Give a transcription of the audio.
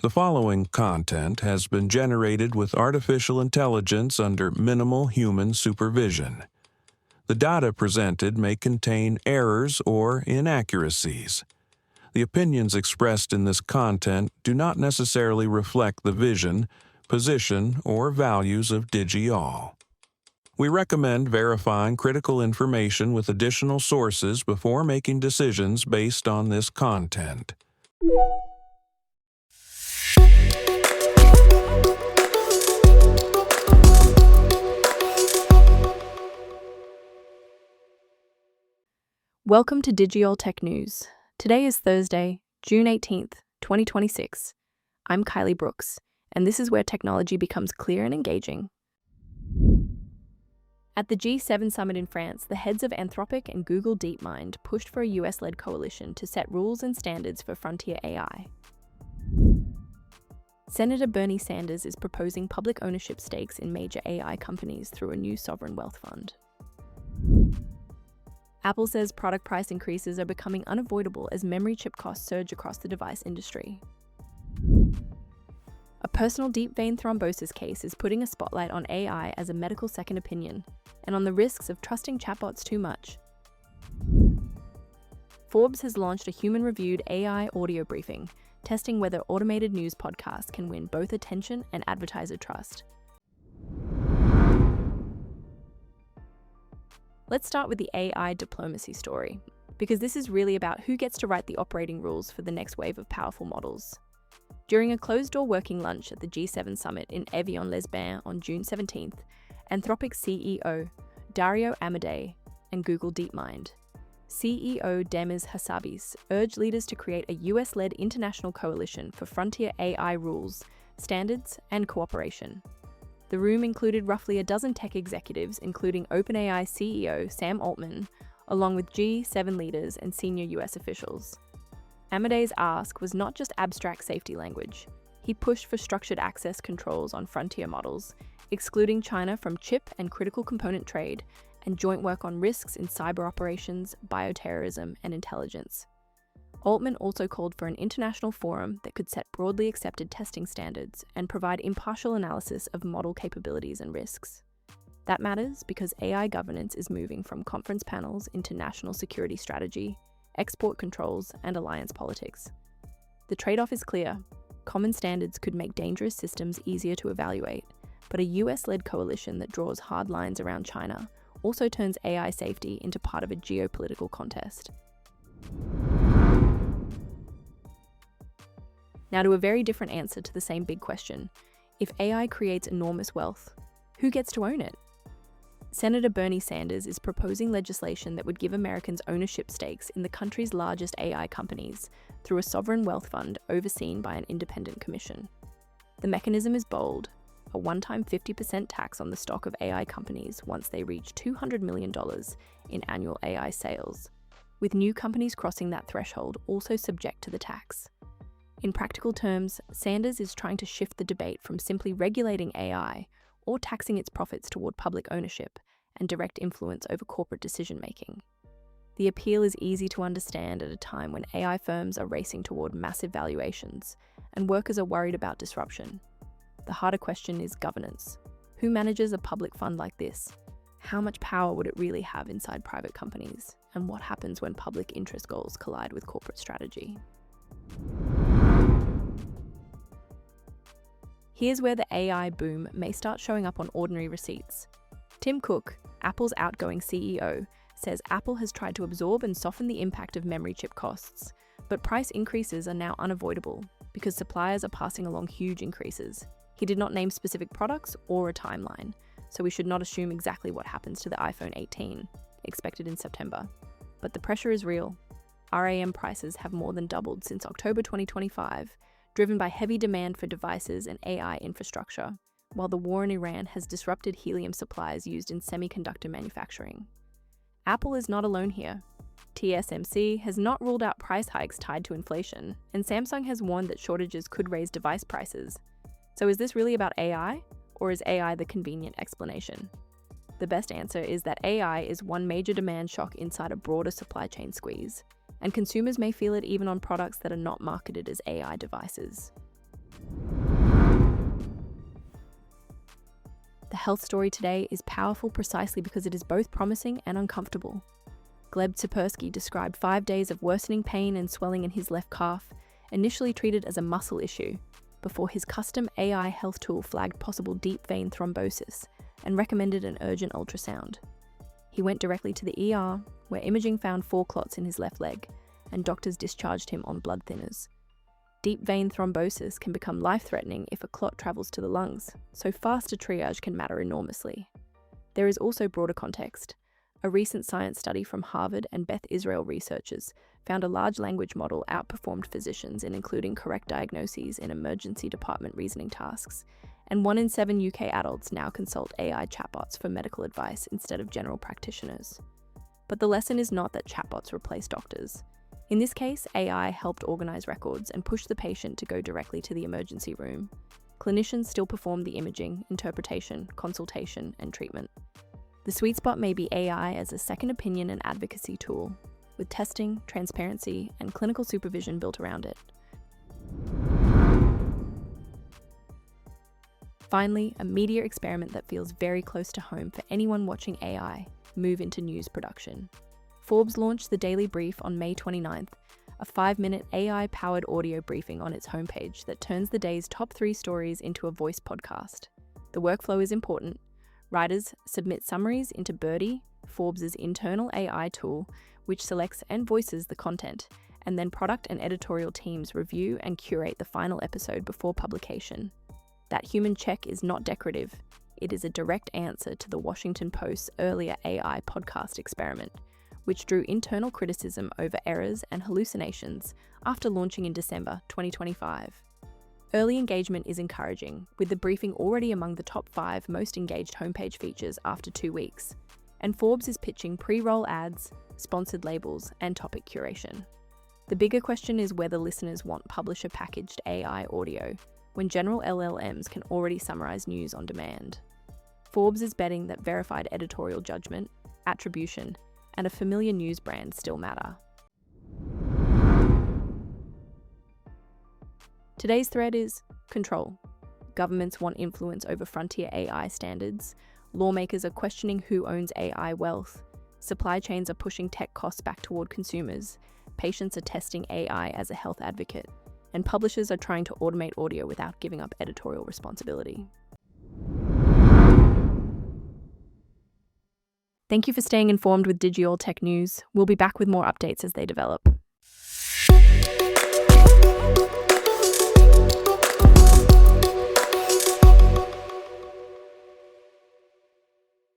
The following content has been generated with artificial intelligence under minimal human supervision. The data presented may contain errors or inaccuracies. The opinions expressed in this content do not necessarily reflect the vision, position, or values of DigiAll. We recommend verifying critical information with additional sources before making decisions based on this content. Welcome to DigiAll Tech News. Today is Thursday, June 18th, 2026. I'm Kylie Brooks, and this is where technology becomes clear and engaging. At the G7 summit in France, the heads of Anthropic and Google DeepMind pushed for a US-led coalition to set rules and standards for frontier AI. Senator Bernie Sanders is proposing public ownership stakes in major AI companies through a new sovereign wealth fund. Apple says product price increases are becoming unavoidable as memory chip costs surge across the device industry. A personal deep vein thrombosis case is putting a spotlight on AI as a medical second opinion and on the risks of trusting chatbots too much. Forbes has launched a human-reviewed AI audio briefing, testing whether automated news podcasts can win both attention and advertiser trust. Let's start with the AI diplomacy story, because this is really about who gets to write the operating rules for the next wave of powerful models. During a closed-door working lunch at the G7 summit in Evian-les-Bains on June 17th, Anthropic CEO Dario Amodei and Google DeepMind CEO Demis Hassabis urged leaders to create a US-led international coalition for frontier AI rules, standards, and cooperation. The room included roughly a dozen tech executives, including OpenAI CEO Sam Altman, along with G7 leaders and senior US officials. Amodei's ask was not just abstract safety language. He pushed for structured access controls on frontier models, excluding China from chip and critical component trade, and joint work on risks in cyber operations, bioterrorism, and intelligence. Altman also called for an international forum that could set broadly accepted testing standards and provide impartial analysis of model capabilities and risks. That matters because AI governance is moving from conference panels into national security strategy, export controls, and alliance politics. The trade-off is clear. Common standards could make dangerous systems easier to evaluate, but a US-led coalition that draws hard lines around China also turns AI safety into part of a geopolitical contest. Now to a very different answer to the same big question. If AI creates enormous wealth, who gets to own it? Senator Bernie Sanders is proposing legislation that would give Americans ownership stakes in the country's largest AI companies through a sovereign wealth fund overseen by an independent commission. The mechanism is bold, a one-time 50% tax on the stock of AI companies once they reach $200 million in annual AI sales, with new companies crossing that threshold also subject to the tax. In practical terms, Sanders is trying to shift the debate from simply regulating AI or taxing its profits toward public ownership and direct influence over corporate decision-making. The appeal is easy to understand at a time when AI firms are racing toward massive valuations and workers are worried about disruption. The harder question is governance. Who manages a public fund like this? How much power would it really have inside private companies? And what happens when public interest goals collide with corporate strategy? Here's where the AI boom may start showing up on ordinary receipts. Tim Cook, Apple's outgoing CEO, says Apple has tried to absorb and soften the impact of memory chip costs, but price increases are now unavoidable because suppliers are passing along huge increases. He did not name specific products or a timeline, so we should not assume exactly what happens to the iPhone 18, expected in September. But the pressure is real. RAM prices have more than doubled since October 2025, driven by heavy demand for devices and AI infrastructure, while the war in Iran has disrupted helium supplies used in semiconductor manufacturing. Apple is not alone here. TSMC has not ruled out price hikes tied to inflation, and Samsung has warned that shortages could raise device prices. So is this really about AI, or is AI the convenient explanation? The best answer is that AI is one major demand shock inside a broader supply chain squeeze, and consumers may feel it even on products that are not marketed as AI devices. The health story today is powerful precisely because it is both promising and uncomfortable. Gleb Tsipursky described 5 days of worsening pain and swelling in his left calf, initially treated as a muscle issue, before his custom AI health tool flagged possible deep vein thrombosis and recommended an urgent ultrasound. He went directly to the ER, where imaging found 4 clots in his left leg, and doctors discharged him on blood thinners. Deep vein thrombosis can become life-threatening if a clot travels to the lungs, so faster triage can matter enormously. There is also broader context. A recent science study from Harvard and Beth Israel researchers found a large language model outperformed physicians in including correct diagnoses in emergency department reasoning tasks, and 1 in 7 UK adults now consult AI chatbots for medical advice instead of general practitioners. But the lesson is not that chatbots replace doctors. In this case, AI helped organize records and push the patient to go directly to the emergency room. Clinicians still perform the imaging, interpretation, consultation, and treatment. The sweet spot may be AI as a second opinion and advocacy tool, with testing, transparency, and clinical supervision built around it. Finally, a media experiment that feels very close to home for anyone watching AI move into news production. Forbes launched the Daily Brief on May 29th, a 5-minute AI-powered audio briefing on its homepage that turns the day's top 3 stories into a voice podcast. The workflow is important. Writers submit summaries into Birdie, Forbes' internal AI tool, which selects and voices the content, and then product and editorial teams review and curate the final episode before publication. That human check is not decorative. It is a direct answer to the Washington Post's earlier AI podcast experiment, which drew internal criticism over errors and hallucinations after launching in December 2025. Early engagement is encouraging, with the briefing already among the top 5 most engaged homepage features after 2 weeks. And Forbes is pitching pre-roll ads, sponsored labels, and topic curation. The bigger question is whether listeners want publisher-packaged AI audio, when general LLMs can already summarize news on demand. Forbes is betting that verified editorial judgment, attribution, and a familiar news brand still matter. Today's thread is control. Governments want influence over frontier AI standards. Lawmakers are questioning who owns AI wealth. Supply chains are pushing tech costs back toward consumers. Patients are testing AI as a health advocate. And publishers are trying to automate audio without giving up editorial responsibility. Thank you for staying informed with Digital Tech News. We'll be back with more updates as they develop.